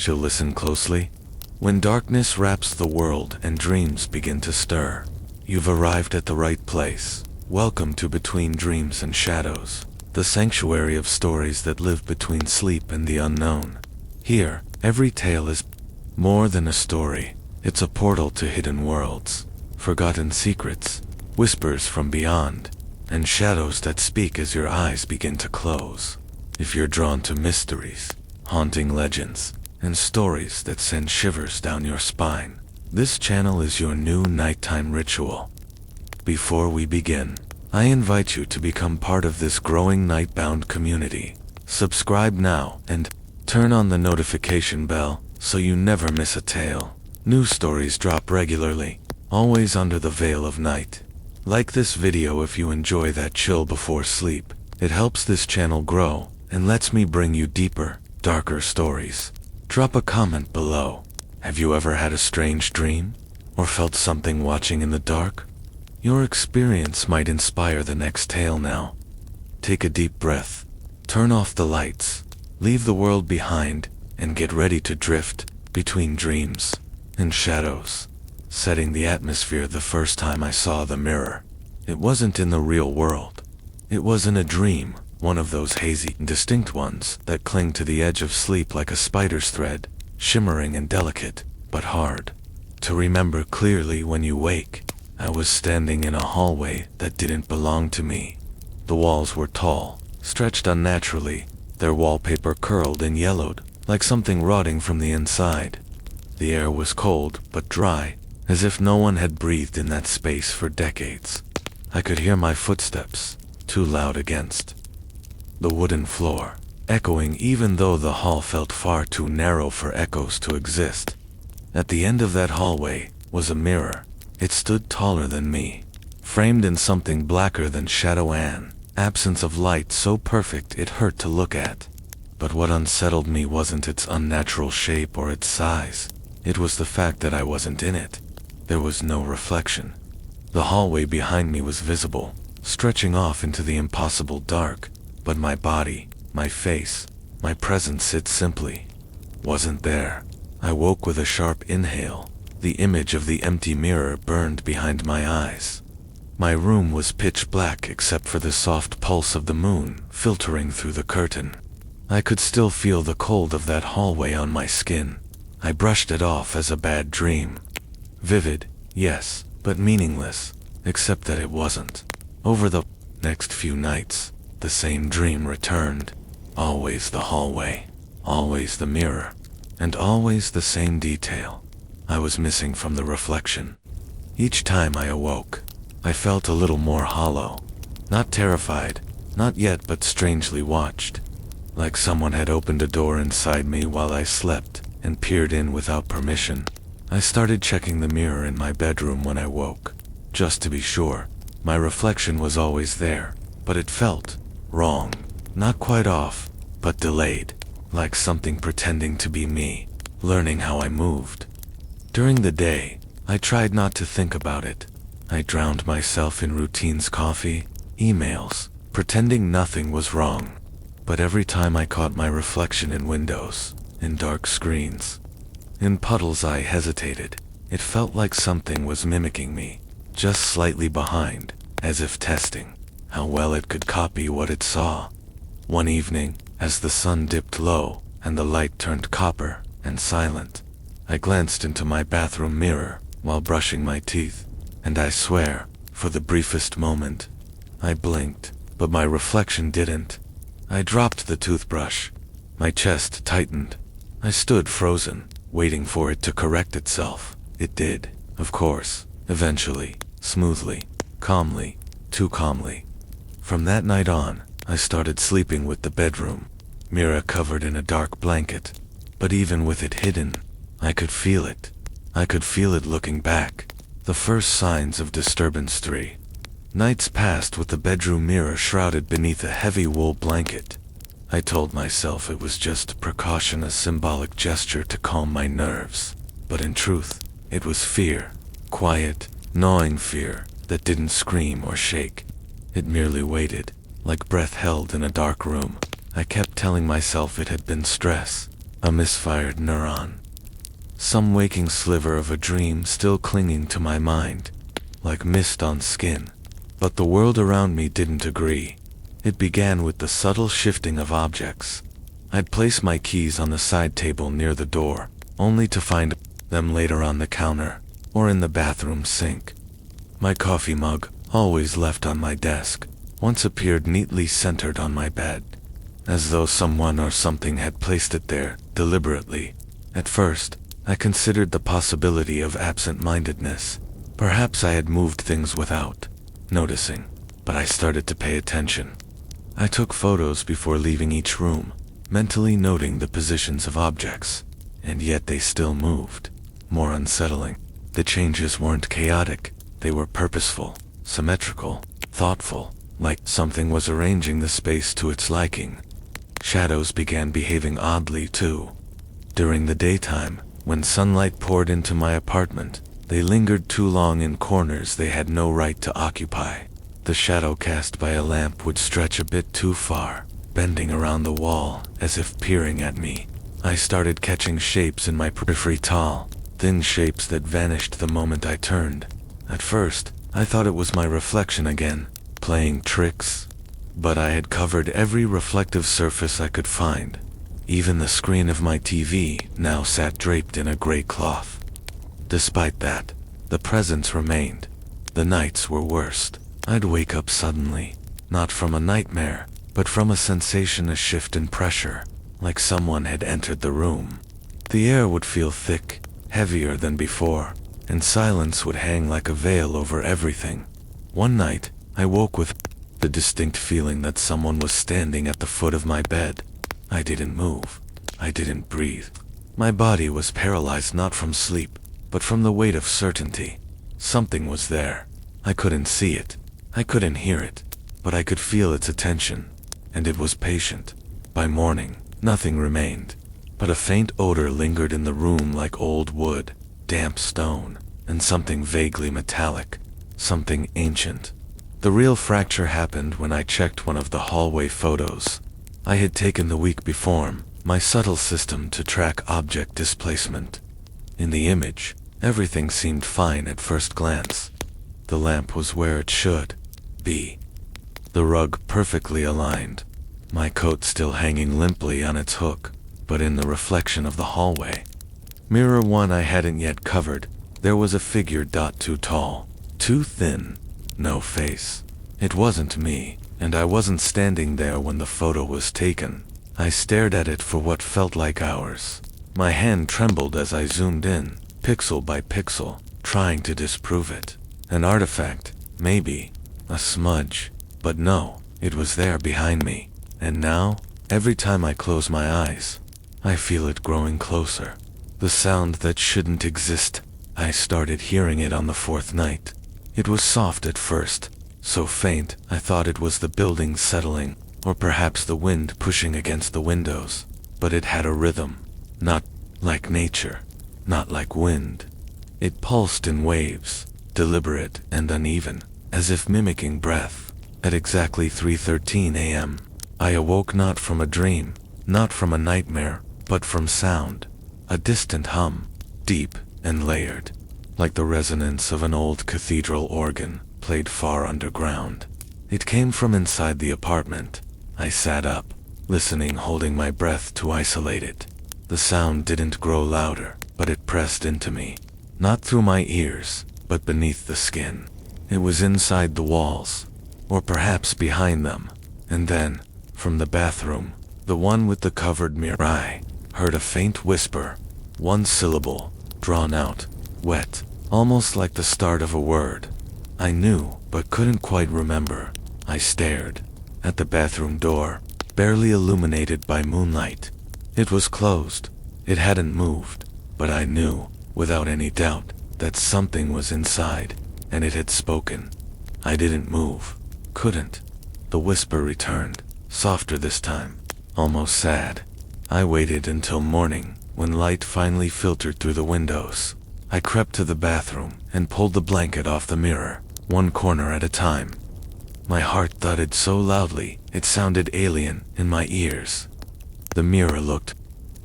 So listen closely. When darkness wraps the world and dreams begin to stir, you've arrived at the right place. Welcome to Between Dreams and Shadows, the sanctuary of stories that live between sleep and the unknown. Here, every tale is more than a story. It's a portal to hidden worlds, forgotten secrets, whispers from beyond, and shadows that speak as your eyes begin to close. If you're drawn to mysteries, haunting legends, and stories that send shivers down your spine, this channel is your new nighttime ritual. Before we begin, I invite you to become part of this growing nightbound community. Subscribe now and turn on the notification bell so you never miss a tale. New stories drop regularly, always under the veil of night. Like this video if you enjoy that chill before sleep. It helps this channel grow and lets me bring you deeper, darker stories. Drop a comment below. Have you ever had a strange dream? Or felt something watching in the dark? Your experience might inspire the next tale now. Take a deep breath, turn off the lights, leave the world behind, and get ready to drift between dreams and shadows. Setting the atmosphere. The first time I saw the mirror, it wasn't in the real world. It was in a dream, one of those hazy, distinct ones that cling to the edge of sleep like a spider's thread, shimmering and delicate, but hard to remember clearly when you wake. I was standing in a hallway that didn't belong to me. The walls were tall, stretched unnaturally, their wallpaper curled and yellowed, like something rotting from the inside. The air was cold but dry, as if no one had breathed in that space for decades. I could hear my footsteps, too loud against the wooden floor, echoing even though the hall felt far too narrow for echoes to exist. At the end of that hallway was a mirror. It stood taller than me, framed in something blacker than shadow, an absence of light so perfect it hurt to look at. But what unsettled me wasn't its unnatural shape or its size. It was the fact that I wasn't in it. There was no reflection. The hallway behind me was visible, stretching off into the impossible dark, but my body, my face, my presence, it simply wasn't there. I woke with a sharp inhale. The image of the empty mirror burned behind my eyes. My room was pitch black except for the soft pulse of the moon filtering through the curtain. I could still feel the cold of that hallway on my skin. I brushed it off as a bad dream. Vivid, yes, but meaningless, except that it wasn't. Over the next few nights, the same dream returned. Always the hallway, always the mirror, and always the same detail. I was missing from the reflection. Each time I awoke, I felt a little more hollow. Not terrified, not yet, but strangely watched. Like someone had opened a door inside me while I slept and peered in without permission. I started checking the mirror in my bedroom when I woke, just to be sure. My reflection was always there, but it felt wrong. Not quite off, but delayed, like something pretending to be me, learning how I moved. During the day, I tried not to think about it. I drowned myself in routines, coffee, emails, pretending nothing was wrong. But every time I caught my reflection in windows, in dark screens, in puddles, I hesitated. It felt like something was mimicking me, just slightly behind, as if testing how well it could copy what it saw. One evening, as the sun dipped low and the light turned copper and silent, I glanced into my bathroom mirror while brushing my teeth, and I swear, for the briefest moment, I blinked, but my reflection didn't. I dropped the toothbrush. My chest tightened. I stood frozen, waiting for it to correct itself. It did, of course, eventually, smoothly, calmly, too calmly. From that night on, I started sleeping with the bedroom mirror covered in a dark blanket. But even with it hidden, I could feel it. I could feel it looking back. The first signs of disturbance. 3 nights passed with the bedroom mirror shrouded beneath a heavy wool blanket. I told myself it was just a precaution, a symbolic gesture to calm my nerves. But in truth, it was fear. Quiet, gnawing fear that didn't scream or shake. It merely waited, like breath held in a dark room. I kept telling myself it had been stress, A misfired neuron. Some waking sliver of a dream still clinging to my mind, like mist on skin. But the world around me didn't agree. It began with the subtle shifting of objects. I'd place my keys on the side table near the door, only to find them later on the counter, or in the bathroom sink. My coffee mug, always left on my desk, once appeared neatly centered on my bed, as though someone or something had placed it there, deliberately. At first, I considered the possibility of absent-mindedness. Perhaps I had moved things without noticing, but I started to pay attention. I took photos before leaving each room, mentally noting the positions of objects, and yet they still moved. More unsettling, the changes weren't chaotic, they were purposeful, symmetrical, thoughtful, like something was arranging the space to its liking. Shadows began behaving oddly too. During the daytime, when sunlight poured into my apartment, they lingered too long in corners they had no right to occupy. The shadow cast by a lamp would stretch a bit too far, bending around the wall as if peering at me. I started catching shapes in my periphery, tall, thin shapes that vanished the moment I turned. At first, I thought it was my reflection again, playing tricks. But I had covered every reflective surface I could find. Even the screen of my TV now sat draped in a gray cloth. Despite that, the presence remained. The nights were worst. I'd wake up suddenly, not from a nightmare, but from a sensation, a shift in pressure, like someone had entered the room. The air would feel thick, heavier than before, and silence would hang like a veil over everything. One night, I woke with the distinct feeling that someone was standing at the foot of my bed. I didn't move. I didn't breathe. My body was paralyzed not from sleep, but from the weight of certainty. Something was there. I couldn't see it. I couldn't hear it, but I could feel its attention, and it was patient. By morning, nothing remained, but a faint odor lingered in the room, like old wood, damp stone, and something vaguely metallic, something ancient. The real fracture happened when I checked one of the hallway photos I had taken the week before, my subtle system to track object displacement. In the image, everything seemed fine at first glance. The lamp was where it should be. The rug perfectly aligned. My coat still hanging limply on its hook, but in the reflection of the hallway, mirror one I hadn't yet covered, there was a figure too tall, too thin, no face. It wasn't me, and I wasn't standing there when the photo was taken. I stared at it for what felt like hours. My hand trembled as I zoomed in, pixel by pixel, trying to disprove it. An artifact, maybe, a smudge, but no, it was there behind me. And now, every time I close my eyes, I feel it growing closer. The sound that shouldn't exist, I started hearing it on the fourth night. It was soft at first, so faint I thought it was the building settling, or perhaps the wind pushing against the windows. But it had a rhythm, not like nature, not like wind. It pulsed in waves, deliberate and uneven, as if mimicking breath. At exactly 3:13 a.m., I awoke not from a dream, not from a nightmare, but from sound. A distant hum, deep and layered, like the resonance of an old cathedral organ, played far underground. It came from inside the apartment. I sat up, listening, holding my breath to isolate it. The sound didn't grow louder, but it pressed into me, not through my ears, but beneath the skin. It was inside the walls, or perhaps behind them. And then, from the bathroom, the one with the covered mirror, I heard a faint whisper, one syllable, drawn out, wet, almost like the start of a word. I knew, but couldn't quite remember. I stared at the bathroom door, barely illuminated by moonlight. It was closed. It hadn't moved, but I knew, without any doubt, that something was inside, and it had spoken. I didn't move, couldn't. The whisper returned, softer this time, almost sad. I waited until morning, when light finally filtered through the windows. I crept to the bathroom and pulled the blanket off the mirror, one corner at a time. My heart thudded so loudly, it sounded alien in my ears. The mirror looked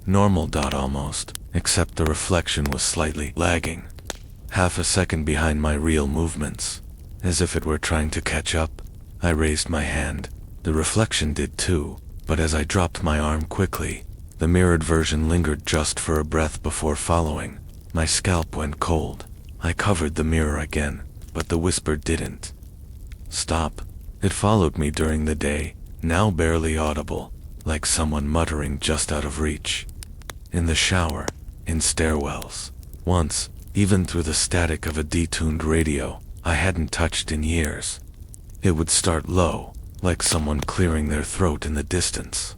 Normal. Almost, except the reflection was slightly lagging. Half a second behind my real movements. As if it were trying to catch up. I raised my hand. The reflection did too, but as I dropped my arm quickly, the mirrored version lingered just for a breath before following. My scalp went cold. I covered the mirror again, but the whisper didn't stop. It followed me during the day, now barely audible, like someone muttering just out of reach. In the shower, in stairwells, once, even through the static of a detuned radio I hadn't touched in years. It would start low, like someone clearing their throat in the distance,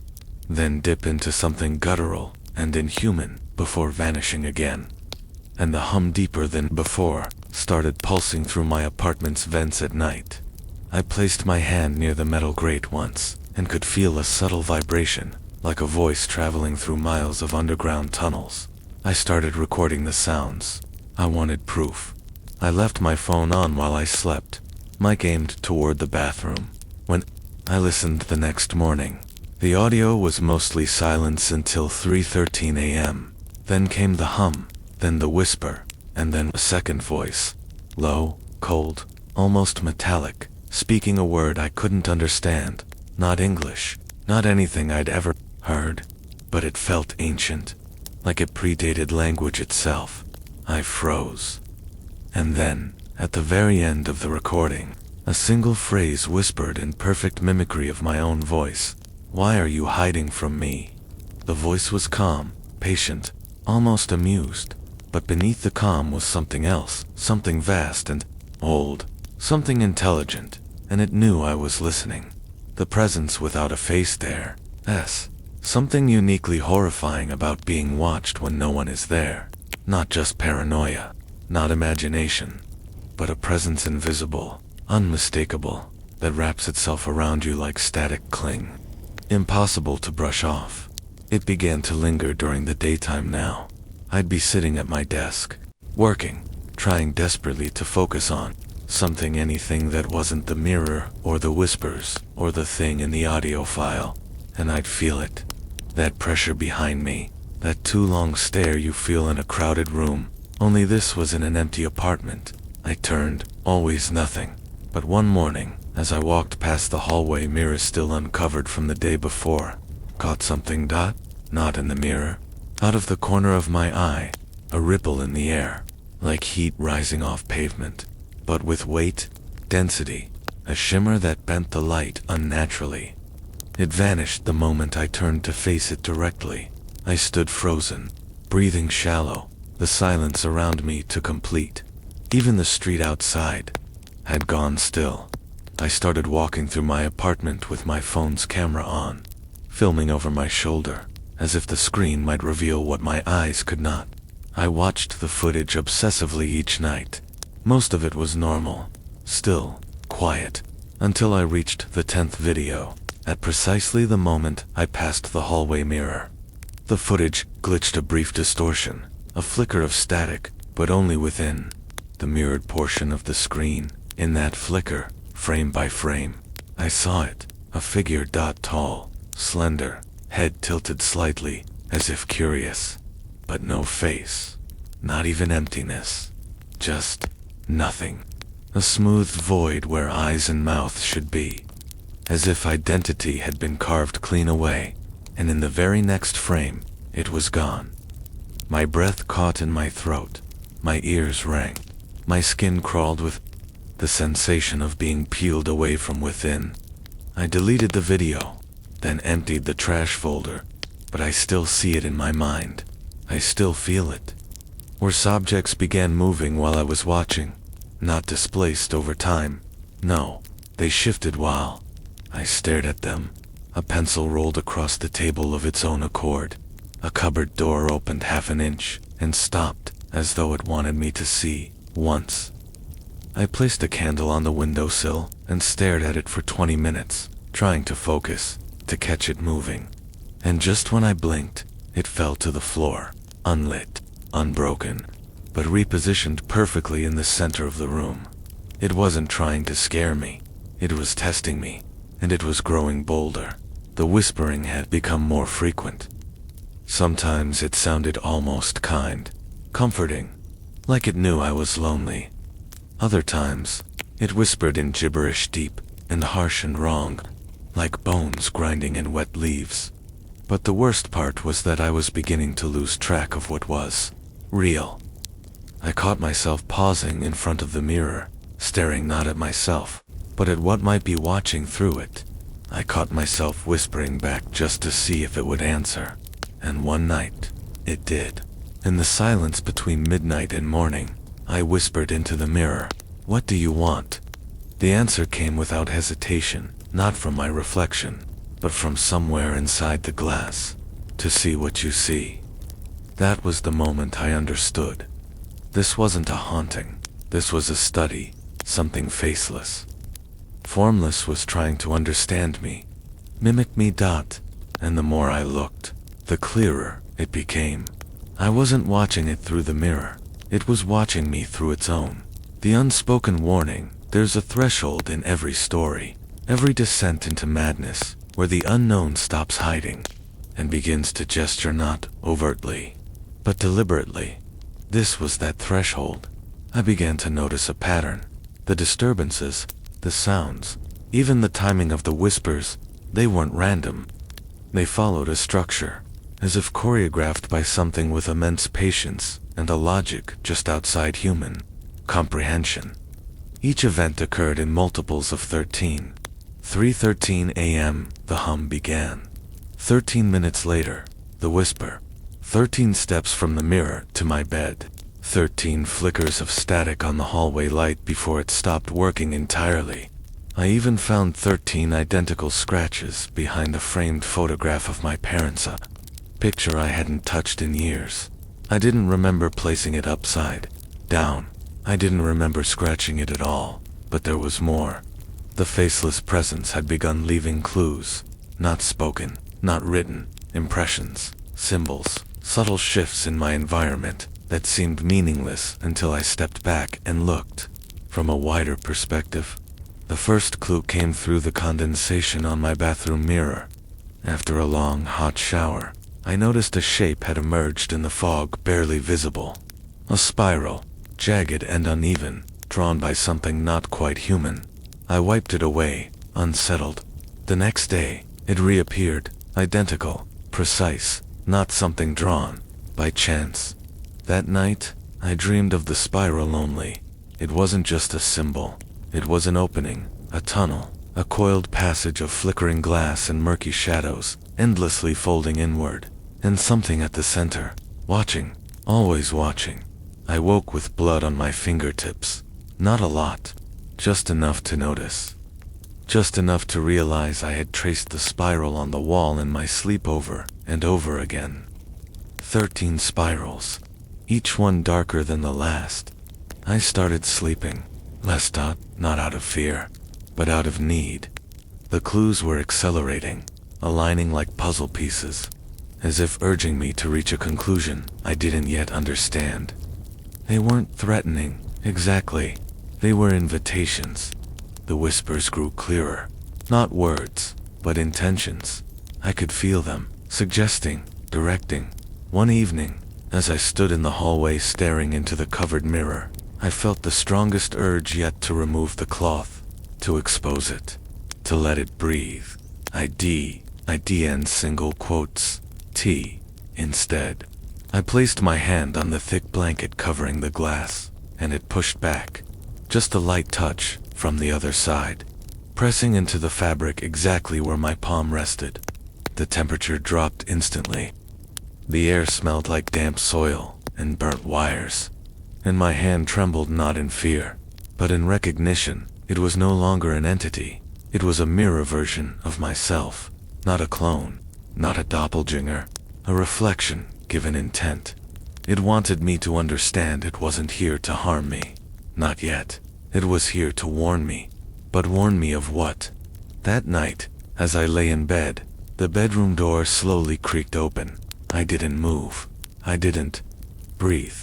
then dip into something guttural and inhuman before vanishing again. And the hum, deeper than before, started pulsing through my apartment's vents at night. I placed my hand near the metal grate once, and could feel a subtle vibration, like a voice traveling through miles of underground tunnels. I started recording the sounds. I wanted proof. I left my phone on while I slept, mic aimed toward the bathroom. When I listened the next morning, the audio was mostly silence until 3:13 a.m. Then came the hum, then the whisper, and then a second voice. Low, cold, almost metallic, speaking a word I couldn't understand. Not English, not anything I'd ever heard, but it felt ancient, like it predated language itself. I froze. And then, at the very end of the recording, a single phrase whispered in perfect mimicry of my own voice. "Why are you hiding from me?" The voice was calm, patient, almost amused, but beneath the calm was something else, something vast and old, something intelligent, and it knew I was listening. The presence without a face there. Something uniquely horrifying about being watched when no one is there. Not just paranoia, not imagination, but a presence invisible, unmistakable, that wraps itself around you like static cling. Impossible to brush off. It began to linger during the daytime now. I'd be sitting at my desk, working, trying desperately to focus on something, anything that wasn't the mirror or the whispers or the thing in the audio file, and I'd feel it. That pressure behind me, that too long stare you feel in a crowded room, only this was in an empty apartment. I turned, always nothing. But one morning, as I walked past the hallway mirror still uncovered from the day before, caught something. Not in the mirror. Out of the corner of my eye, a ripple in the air, like heat rising off pavement, but with weight, density, a shimmer that bent the light unnaturally. It vanished the moment I turned to face it directly. I stood frozen, breathing shallow, the silence around me to complete. Even the street outside had gone still. I started walking through my apartment with my phone's camera on, filming over my shoulder, as if the screen might reveal what my eyes could not. I watched the footage obsessively each night. Most of it was normal, still, quiet, until I reached the 10th video, at precisely the moment I passed the hallway mirror. The footage glitched, a brief distortion, a flicker of static, but only within the mirrored portion of the screen. In that flicker, frame by frame, I saw it, a figure. Tall, slender, head tilted slightly, as if curious, but no face, not even emptiness, just nothing. A smooth void where eyes and mouth should be, as if identity had been carved clean away, and in the very next frame, it was gone. My breath caught in my throat, my ears rang, my skin crawled with the sensation of being peeled away from within. I deleted the video, then emptied the trash folder, but I still see it in my mind. I still feel it. Where subjects began moving while I was watching, not displaced over time. No, they shifted while I stared at them. A pencil rolled across the table of its own accord. A cupboard door opened half an inch and stopped, as though it wanted me to see. Once, I placed a candle on the windowsill and stared at it for 20 minutes, trying to focus, to catch it moving. And just when I blinked, it fell to the floor, unlit, unbroken, but repositioned perfectly in the center of the room. It wasn't trying to scare me. It was testing me, and it was growing bolder. The whispering had become more frequent. Sometimes it sounded almost kind, comforting, like it knew I was lonely. Other times, it whispered in gibberish deep and harsh and wrong, like bones grinding in wet leaves. But the worst part was that I was beginning to lose track of what was real. I caught myself pausing in front of the mirror, staring not at myself, but at what might be watching through it. I caught myself whispering back just to see if it would answer. And one night, it did. In the silence between midnight and morning, I whispered into the mirror, "What do you want?" The answer came without hesitation, not from my reflection, but from somewhere inside the glass. "To see what you see." That was the moment I understood. This wasn't a haunting. This was a study, something faceless, formless was trying to understand me, mimic me. And the more I looked, the clearer it became. I wasn't watching it through the mirror. It was watching me through its own. The unspoken warning, there's a threshold in every story, every descent into madness, where the unknown stops hiding and begins to gesture not overtly, but deliberately. This was that threshold. I began to notice a pattern. The disturbances, the sounds, even the timing of the whispers, they weren't random. They followed a structure, as if choreographed by something with immense patience and a logic just outside human comprehension. Each event occurred in multiples of 13. 3:13 a.m., the hum began. 13 minutes later, the whisper. 13 steps from the mirror to my bed. 13 flickers of static on the hallway light before it stopped working entirely. I even found 13 identical scratches behind the framed photograph of my parents, a picture I hadn't touched in years. I didn't remember placing it upside down. I didn't remember scratching it at all, but there was more. The faceless presence had begun leaving clues, not spoken, not written, impressions, symbols, subtle shifts in my environment that seemed meaningless until I stepped back and looked from a wider perspective. The first clue came through the condensation on my bathroom mirror. After a long, hot shower, I noticed a shape had emerged in the fog, barely visible. A spiral, jagged and uneven, drawn by something not quite human. I wiped it away, unsettled. The next day, it reappeared, identical, precise, not something drawn by chance. That night, I dreamed of the spiral only. It wasn't just a symbol. It was an opening, a tunnel, a coiled passage of flickering glass and murky shadows, endlessly folding inward, and something at the center, watching, always watching. I woke with blood on my fingertips. Not a lot, just enough to notice. Just enough to realize I had traced the spiral on the wall in my sleep over and over again. 13 spirals, each one darker than the last. I started sleeping, less not out of fear, but out of need. The clues were accelerating, aligning like puzzle pieces, as if urging me to reach a conclusion I didn't yet understand. They weren't threatening, exactly. They were invitations. The whispers grew clearer, not words, but intentions. I could feel them, suggesting, directing. One evening, as I stood in the hallway staring into the covered mirror, I felt the strongest urge yet to remove the cloth, to expose it, to let it breathe. I end single quotes, T, instead. I placed my hand on the thick blanket covering the glass, and it pushed back. Just a light touch from the other side, pressing into the fabric exactly where my palm rested. The temperature dropped instantly. The air smelled like damp soil and burnt wires, and my hand trembled not in fear, but in recognition. It was no longer an entity. It was a mirror version of myself, not a clone, not a doppelganger, a reflection given intent. It wanted me to understand it wasn't here to harm me. Not yet. It was here to warn me. But warn me of what? That night, as I lay in bed, the bedroom door slowly creaked open. I didn't move. I didn't breathe.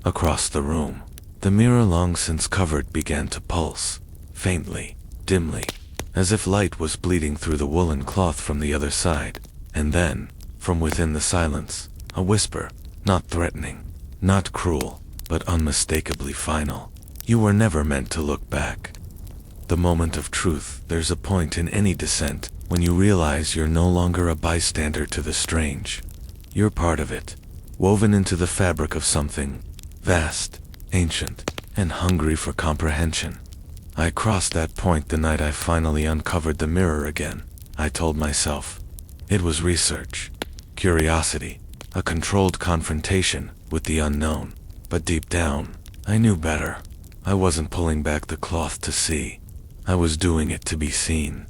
Across the room, the mirror long since covered began to pulse, faintly, dimly, as if light was bleeding through the woolen cloth from the other side. And then, from within the silence, A whisper, not threatening, not cruel, but unmistakably final. You were never meant to look back. The moment of truth. There's a point in any descent when you realize you're no longer a bystander to the strange. You're part of it, woven into the fabric of something vast, ancient, and hungry for comprehension. I crossed that point the night I finally uncovered the mirror again. I told myself. It was research, curiosity, a controlled confrontation with the unknown. But deep down, I knew better. I wasn't pulling back the cloth to see. I was doing it to be seen.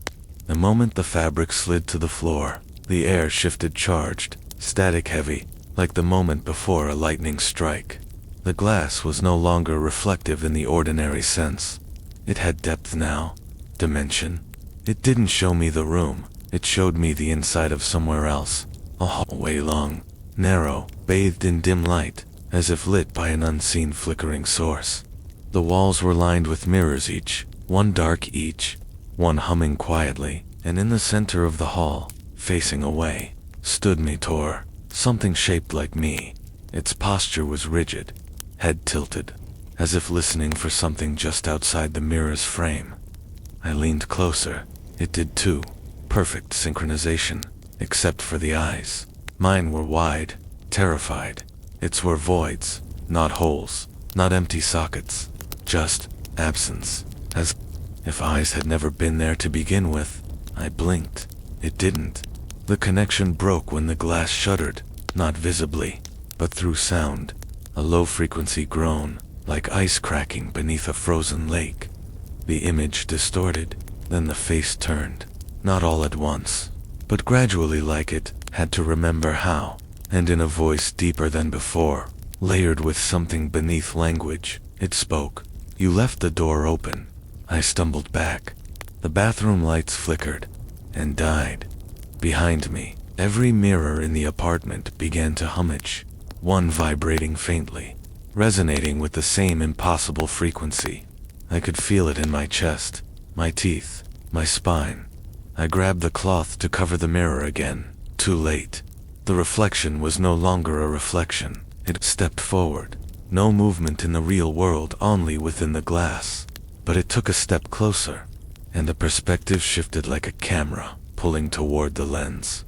The moment the fabric slid to the floor, the air shifted charged, static heavy, like the moment before a lightning strike. The glass was no longer reflective in the ordinary sense. It had depth now, dimension. It didn't show me the room, it showed me the inside of somewhere else. A hallway long, narrow, bathed in dim light, as if lit by an unseen flickering source. The walls were lined with mirrors each, one dark each, one humming quietly, and in the center of the hall, facing away, stood Meteor, something shaped like me. Its posture was rigid, head tilted, as if listening for something just outside the mirror's frame. I leaned closer. It did too. Perfect synchronization, except for the eyes. Mine were wide, terrified. Its were voids, not holes, not empty sockets, just absence. As if eyes had never been there to begin with. I blinked. It didn't. The connection broke when the glass shuddered, not visibly, but through sound. A low-frequency groan, like ice cracking beneath a frozen lake. The image distorted, then the face turned. Not all at once, but gradually, like it had to remember how, and in a voice deeper than before, layered with something beneath language, it spoke. You left the door open. I stumbled back. The bathroom lights flickered and died. Behind me, every mirror in the apartment began to hummage, one vibrating faintly, resonating with the same impossible frequency. I could feel it in my chest, my teeth, my spine. I grabbed the cloth to cover the mirror again. Too late. The reflection was no longer a reflection. It stepped forward. No movement in the real world, only within the glass. But it took a step closer, and the perspective shifted like a camera, pulling toward the lens.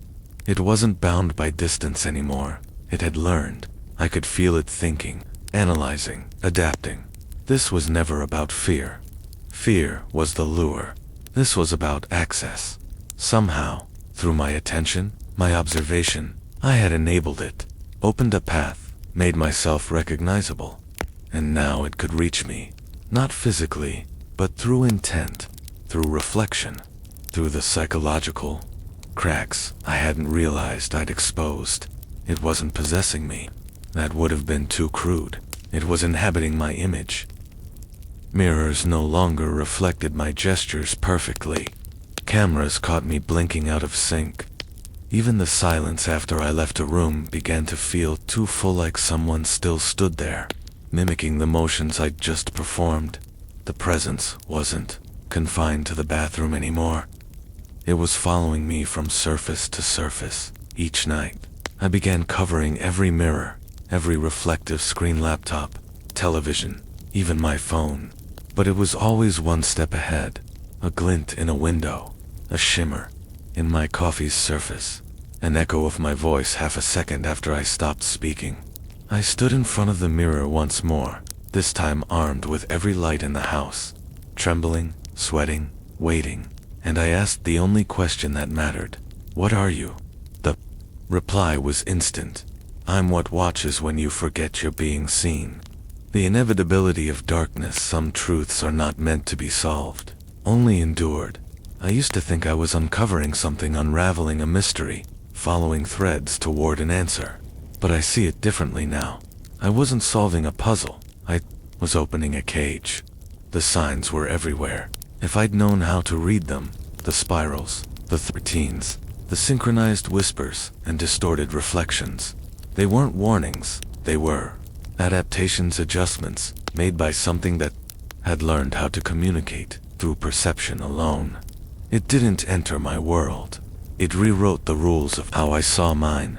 It wasn't bound by distance anymore. It had learned. I could feel it thinking, analyzing, adapting. This was never about fear. Fear was the lure. This was about access. Somehow, through my attention, my observation, I had enabled it, opened a path, made myself recognizable. And now it could reach me, not physically, but through intent, through reflection, through the psychological cracks I hadn't realized I'd exposed. It wasn't possessing me. That would have been too crude. It was inhabiting my image. Mirrors no longer reflected my gestures perfectly. Cameras caught me blinking out of sync. Even the silence after I left a room began to feel too full, like someone still stood there, mimicking the motions I'd just performed. The presence wasn't confined to the bathroom anymore. It was following me from surface to surface. Each night, I began covering every mirror, every reflective screen, laptop, television, even my phone. But it was always one step ahead. A glint in a window, a shimmer in my coffee's surface, an echo of my voice half a second after I stopped speaking. I stood in front of the mirror once more, this time armed with every light in the house, trembling, sweating, waiting, and I asked the only question that mattered. What are you? The reply was instant. I'm what watches when you forget you're being seen. The inevitability of darkness. Some truths are not meant to be solved, only endured. I used to think I was uncovering something, unraveling a mystery, following threads toward an answer. But I see it differently now. I wasn't solving a puzzle. I was opening a cage. The signs were everywhere. If I'd known how to read them, the spirals, the routines, the synchronized whispers and distorted reflections. They weren't warnings, they were adaptations, adjustments, made by something that had learned how to communicate through perception alone. It didn't enter my world. It rewrote the rules of how I saw mine.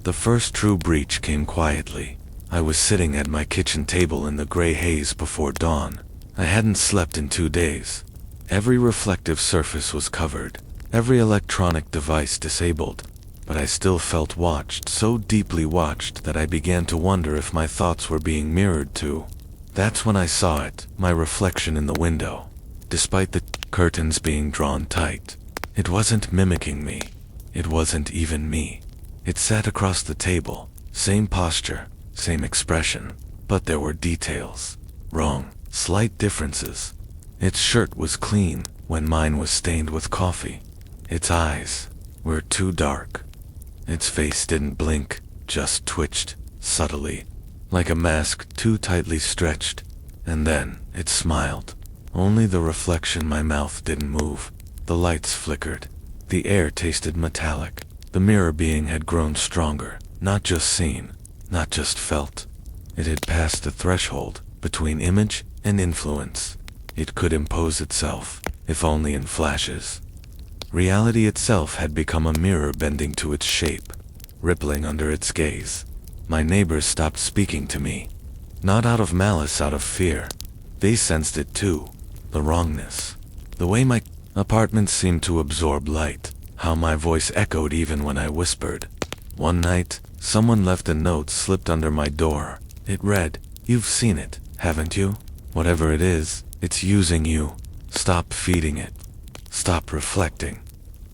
The first true breach came quietly. I was sitting at my kitchen table in the gray haze before dawn. I hadn't slept in 2 days. Every reflective surface was covered, every electronic device disabled, but I still felt watched, so deeply watched that I began to wonder if my thoughts were being mirrored too. That's when I saw it, my reflection in the window. Despite the curtains being drawn tight, it wasn't mimicking me. It wasn't even me. It sat across the table, same posture, same expression, but there were details. Wrong, slight differences. Its shirt was clean when mine was stained with coffee. Its eyes were too dark. Its face didn't blink, just twitched, subtly, like a mask too tightly stretched. And then it smiled. Only the reflection, my mouth didn't move. The lights flickered. The air tasted metallic. The mirror being had grown stronger, not just seen, not just felt. It had passed the threshold between image and influence. It could impose itself, if only in flashes. Reality itself had become a mirror bending to its shape, rippling under its gaze. My neighbors stopped speaking to me. Not out of malice, out of fear. They sensed it too, the wrongness. The way my apartment seemed to absorb light, how my voice echoed even when I whispered. One night, someone left a note slipped under my door. It read, "You've seen it, haven't you? Whatever it is, it's using you. Stop feeding it. Stop reflecting."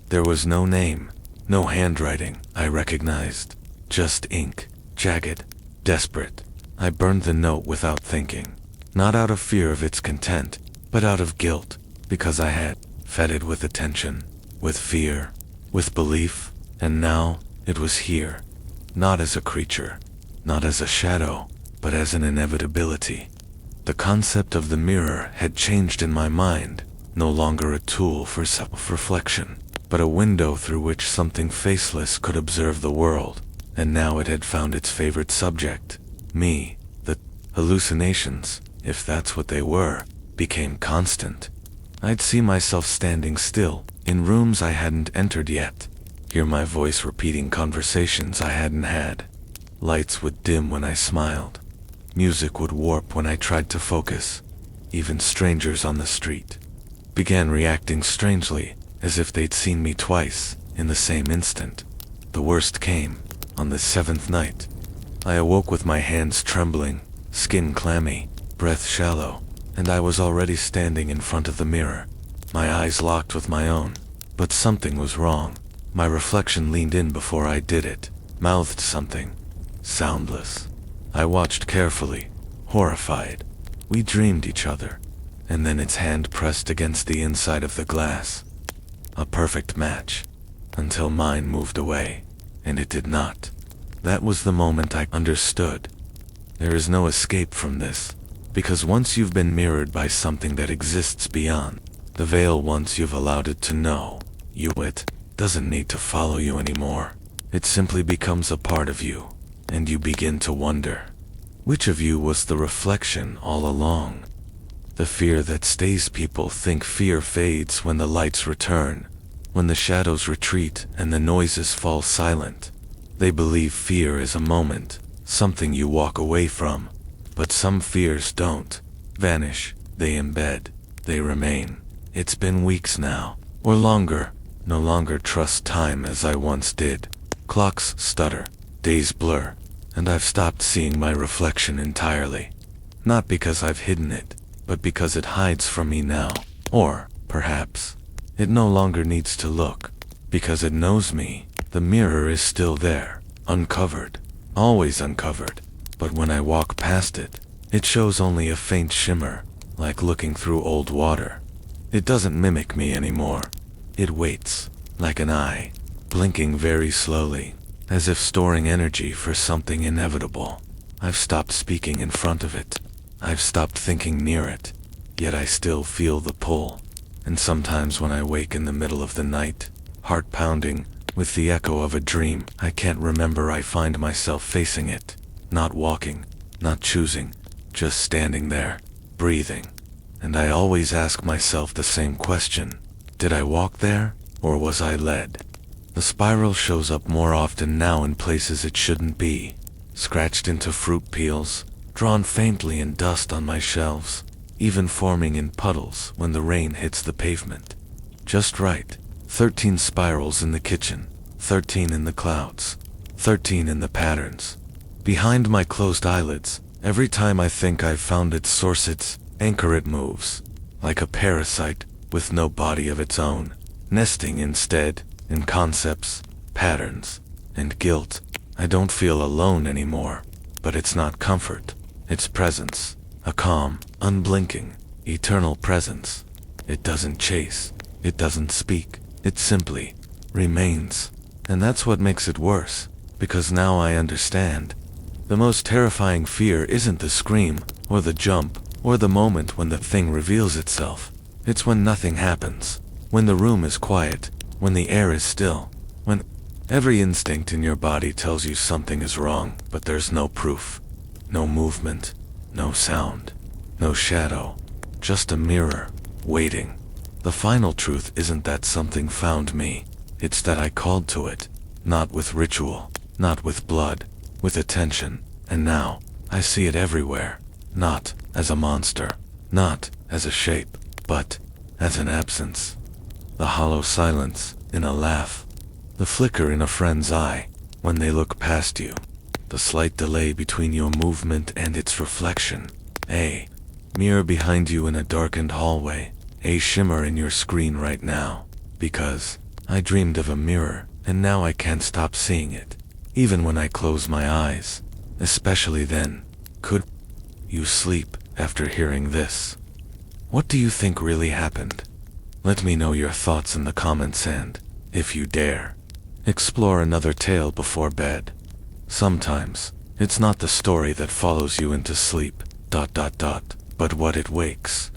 There was no name, no handwriting I recognized. Just ink, jagged, desperate. I burned the note without thinking. Not out of fear of its content, but out of guilt, because I had fed it with attention, with fear, with belief, and now it was here. Not as a creature, not as a shadow, but as an inevitability. The concept of the mirror had changed in my mind, no longer a tool for self-reflection, but a window through which something faceless could observe the world. And now it had found its favorite subject, me. The hallucinations, if that's what they were, became constant. I'd see myself standing still, in rooms I hadn't entered yet, hear my voice repeating conversations I hadn't had. Lights would dim when I smiled. Music would warp when I tried to focus. Even strangers on the street began reacting strangely, as if they'd seen me twice, in the same instant. The worst came on the 7th night. I awoke with my hands trembling, skin clammy, breath shallow, and I was already standing in front of the mirror, my eyes locked with my own. But something was wrong. My reflection leaned in before I did it, mouthed something, soundless. I watched carefully, horrified. We dreamed each other, and then its hand pressed against the inside of the glass. A perfect match, until mine moved away, and it did not. That was the moment I understood. There is no escape from this, because once you've been mirrored by something that exists beyond the veil, once you've allowed it to know you, it doesn't need to follow you anymore. It simply becomes a part of you, and you begin to wonder, which of you was the reflection all along? The fear that stays. People think fear fades when the lights return, when the shadows retreat and the noises fall silent. They believe fear is a moment, something you walk away from. But some fears don't vanish, they embed, they remain. It's been weeks now, or longer. No longer trust time as I once did. Clocks stutter, days blur, and I've stopped seeing my reflection entirely. Not because I've hidden it, but because it hides from me now. Or, perhaps, it no longer needs to look, because it knows me. The mirror is still there, uncovered, always uncovered. But when I walk past it, it shows only a faint shimmer, like looking through old water. It doesn't mimic me anymore. It waits, like an eye, blinking very slowly, as if storing energy for something inevitable. I've stopped speaking in front of it. I've stopped thinking near it, yet I still feel the pull. And sometimes when I wake in the middle of the night, heart pounding, with the echo of a dream I can't remember, I find myself facing it, not walking, not choosing, just standing there, breathing. And I always ask myself the same question. Did I walk there, or was I led? The spiral shows up more often now in places it shouldn't be. Scratched into fruit peels, drawn faintly in dust on my shelves, even forming in puddles when the rain hits the pavement. Just right. 13 spirals in the kitchen, 13 in the clouds, 13 in the patterns. Behind my closed eyelids, every time I think I've found its source, its anchor, it moves, like a parasite with no body of its own, nesting instead in concepts, patterns, and guilt. I don't feel alone anymore, but it's not comfort. It's presence, a calm, unblinking, eternal presence. It doesn't chase, it doesn't speak, it simply remains. And that's what makes it worse, because now I understand. The most terrifying fear isn't the scream, or the jump, or the moment when the thing reveals itself. It's when nothing happens, when the room is quiet, when the air is still, when every instinct in your body tells you something is wrong, but there's no proof, no movement, no sound, no shadow, just a mirror, waiting. The final truth isn't that something found me, it's that I called to it, not with ritual, not with blood, with attention, and now, I see it everywhere, not as a monster, not as a shape, but as an absence. The hollow silence in a laugh, the flicker in a friend's eye when they look past you, the slight delay between your movement and its reflection, a mirror behind you in a darkened hallway, a shimmer in your screen right now, because I dreamed of a mirror and now I can't stop seeing it, even when I close my eyes, especially then. Could you sleep after hearing this? What do you think really happened? Let me know your thoughts in the comments and, if you dare, explore another tale before bed. Sometimes, it's not the story that follows you into sleep, but what it wakes.